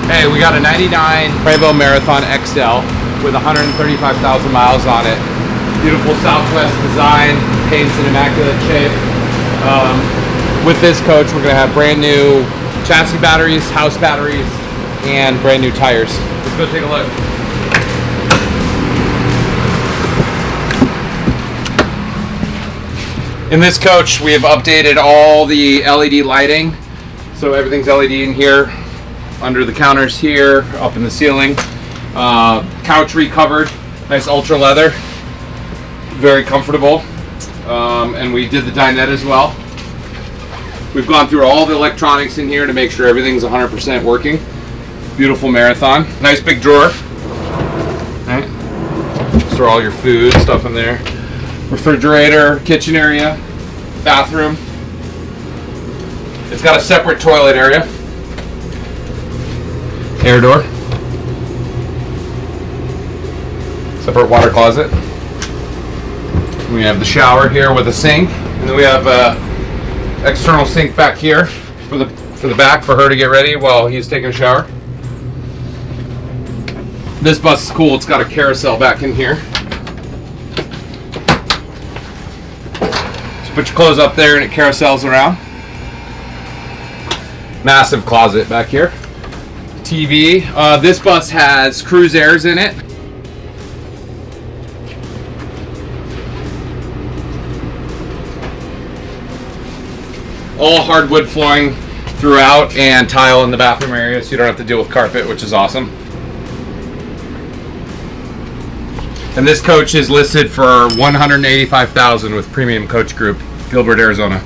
Hey, we got a 99 Prevost Marathon XL with 135,000 miles on it. Beautiful Southwest design, paint's in immaculate shape. With this coach, we're gonna have brand new chassis batteries, house batteries, and brand new tires. Let's go take a look. In this coach, we have updated all the LED lighting. So everything's LED in here, under the counters here, up in the ceiling. Couch recovered, nice ultra leather, very comfortable. And we did the dinette as well. We've gone through all the electronics in here to make sure everything's 100% working. Beautiful Marathon, nice big drawer. Right. Store all your food, stuff in there. Refrigerator, kitchen area, bathroom. It's got a separate toilet area. Air door. Separate water closet. We have the shower here with a sink, and then we have a external sink back here for the back for her to get ready while he's taking a shower. This bus is cool. It's got a carousel back in here. So put your clothes up there and it carousels around. Massive closet back here. TV. This bus has cruise airs in it. All hardwood flooring throughout and tile in the bathroom area, so you don't have to deal with carpet, which is awesome. And this coach is listed for $185,000 with Premium Coach Group, Gilbert, Arizona.